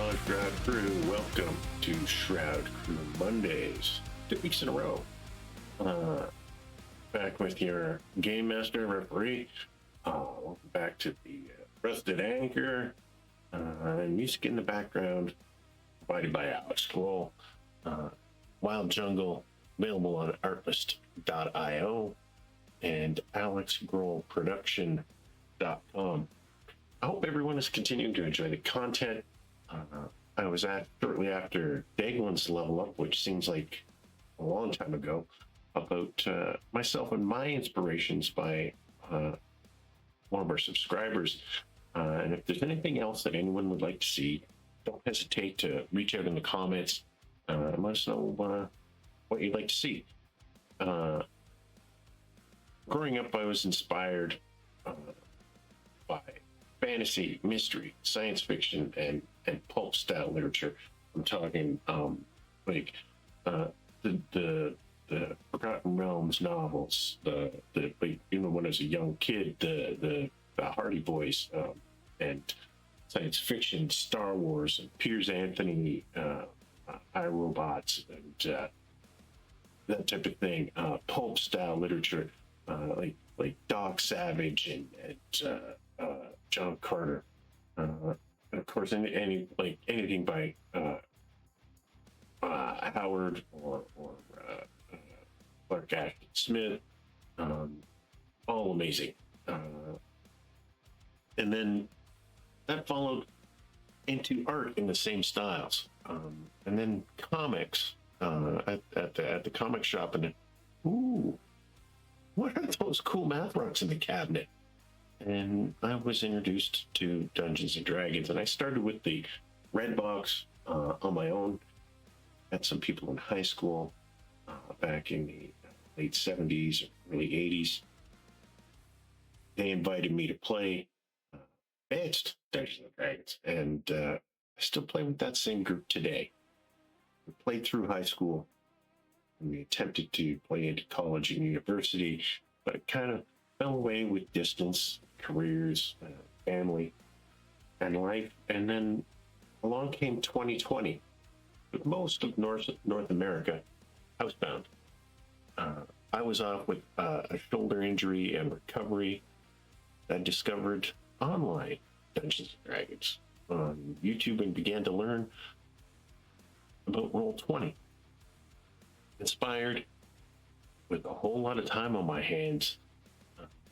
Shroud Crew. Welcome to Shroud Crew Mondays. 2 weeks in a row. Back with your Game Master referee. Welcome back to the Rusted Anchor. Music in the background provided by Alex Scroll. Wild Jungle available on artlist.io and alexgrollproduction.com. I hope everyone is continuing to enjoy the content. I was at shortly after Daglin's level up, which seems like a long time ago, about myself and my inspirations by one of our subscribers. And if there's anything else that anyone would like to see, don't hesitate to reach out in the comments and let us know what you'd like to see. Growing up, I was inspired by fantasy, mystery, science fiction, and pulp style literature. I'm talking the Forgotten Realms novels, even when I was a young kid, the Hardy Boys, and science fiction, Star Wars, and Piers Anthony, iRobots, and that type of thing. Pulp style literature, like Doc Savage and John Carter, and of course anything by Howard or Clark Ashton Smith, all amazing. And then that followed into art in the same styles, and then comics at the comic shop, and ooh, what are those cool math rocks in the cabinet? And I was introduced to Dungeons and Dragons, and I started with the red box on my own. Had some people in high school back in the late 70s, early 80s. They invited me to play advanced Dungeons and Dragons, and I still play with that same group today. We played through high school, and we attempted to play into college and university, but it kind of fell away with distance, careers, family, and life. And then along came 2020. With most of North America housebound. I was off with a shoulder injury and recovery. I discovered online Dungeons and Dragons on YouTube and began to learn about Roll20. Inspired, with a whole lot of time on my hands,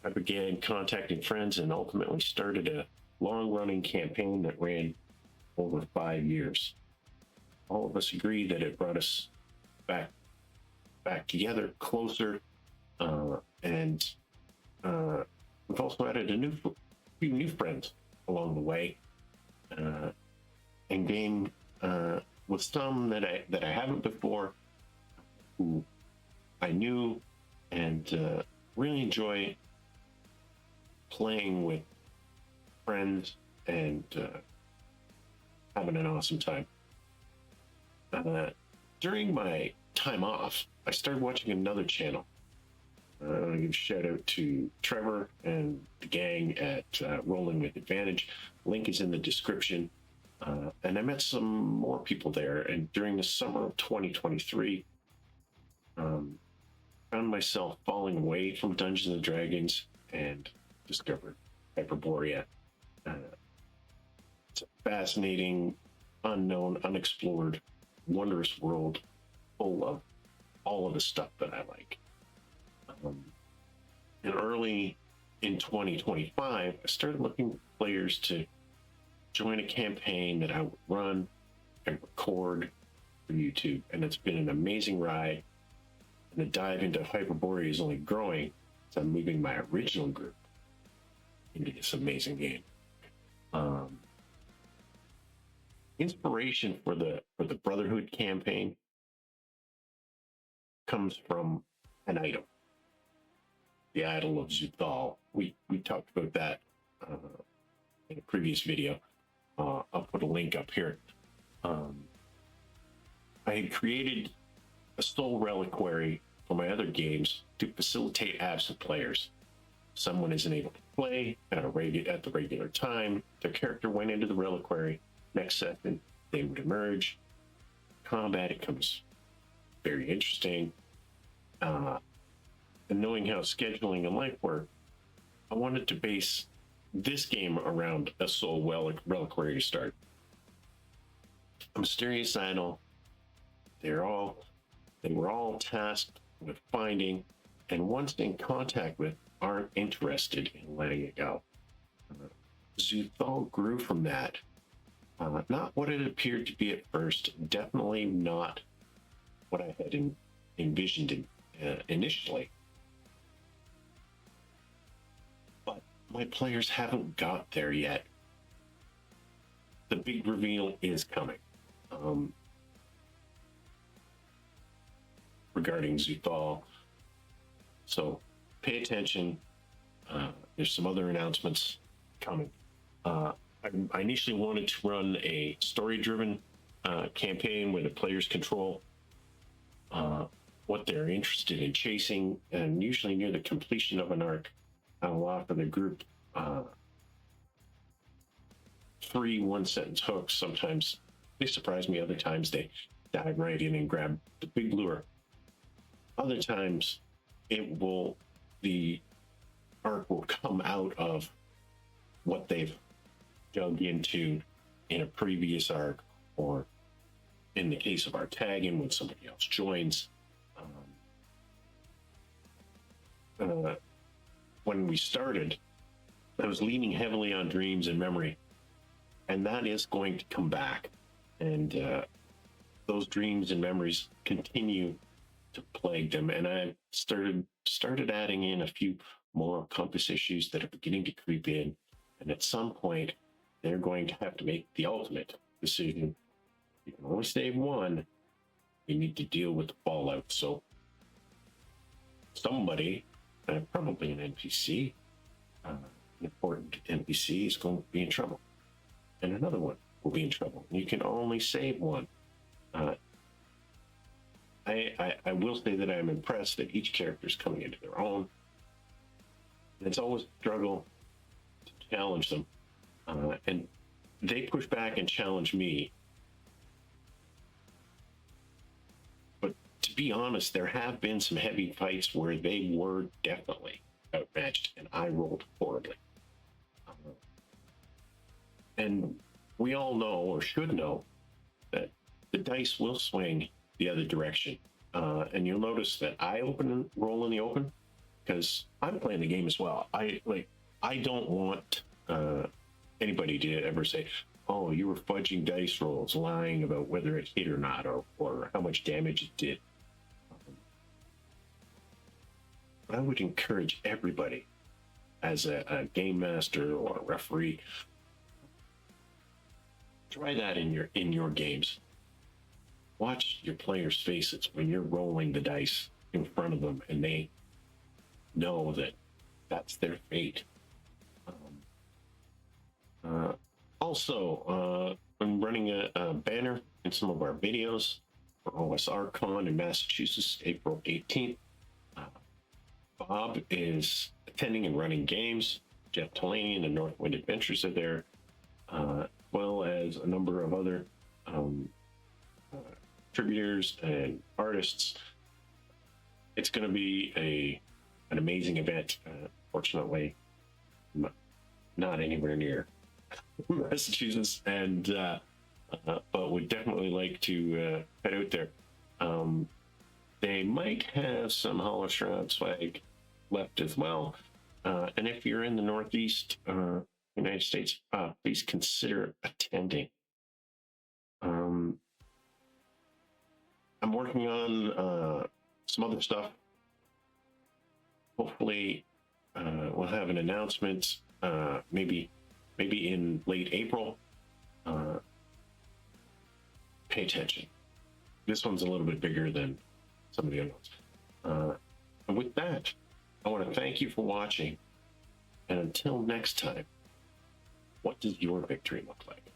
I began contacting friends and ultimately started a long-running campaign that ran over 5 years. All of us agree that it brought us back together, closer, and we've also added a few new friends along the way, and game with some that I haven't before, who I knew, and really enjoy playing with friends and having an awesome time. During my time off, I started watching another channel. I want to give a shout out to Trevor and the gang at Rolling with Advantage. Link is in the description. And I met some more people there. And during the summer of 2023, found myself falling away from Dungeons and Dragons and discovered Hyperborea. It's a fascinating, unknown, unexplored, wondrous world full of all of the stuff that I like. And early in 2025, I started looking for players to join a campaign that I would run and record for YouTube, and it's been an amazing ride. And the dive into Hyperborea is only growing as I'm moving my original group into this amazing game. Inspiration for the Brotherhood campaign comes from an item, the Idol of Zuthal. We talked about that in a previous video. I'll put a link up here. I had created a soul reliquary for my other games to facilitate absent players. Someone isn't able to play at the regular time. Their character went into the reliquary. Next session, they would emerge. Combat, it becomes very interesting. And knowing how scheduling and life work, I wanted to base this game around a soul reliquary start. A mysterious idol. They were all tasked with finding, and once in contact with, aren't interested in letting it go. Zuthal grew from that. Not what it appeared to be at first, definitely not what I had envisioned initially. But my players haven't got there yet. The big reveal is coming. Regarding Zuthal. So pay attention. There's some other announcements coming. I initially wanted to run a story-driven campaign where the players control what they're interested in chasing, and usually near the completion of an arc, I'll offer the group 3 one-sentence hooks. Sometimes they surprise me, other times they dive right in and grab the big lure. Other times the arc will come out of what they've dug into in a previous arc, or in the case of our tag-in, when somebody else joins. When we started, I was leaning heavily on dreams and memory, and that is going to come back. And those dreams and memories continue to plague them, and I started adding in a few moral compass issues that are beginning to creep in, and at some point they're going to have to make the ultimate decision. You can only save one. You need to deal with the fallout. So somebody, probably an NPC, an important NPC, is going to be in trouble, and another one will be in trouble. You can only save one. I will say that I'm impressed that each character is coming into their own. And it's always a struggle to challenge them. And they push back and challenge me. But to be honest, there have been some heavy fights where they were definitely outmatched, and I rolled horribly. And we all know, or should know, that the dice will swing the other direction. And you'll notice that I roll in the open because I'm playing the game as well. I don't want anybody to ever say, "Oh, you were fudging dice rolls, lying about whether it hit or not, or how much damage it did." I would encourage everybody, as a game master or a referee, try that in your games. Watch your players' faces when you're rolling the dice in front of them, and they know that that's their fate. Also, I'm running a banner in some of our videos for OSRCon in Massachusetts, April 18th. Bob is attending and running games. Jeff Talanian and Northwind Adventures are there, as well as a number of other contributors and artists. It's going to be an amazing event. Fortunately, not anywhere near Massachusetts, and but would definitely like to head out there. They might have some Hollow Shroud swag left as well, and if you're in the Northeast United States, please consider attending. I'm working on some other stuff. Hopefully, we'll have an announcement maybe in late April. Pay attention. This one's a little bit bigger than some of the other ones. And with that, I want to thank you for watching. And until next time, what does your victory look like?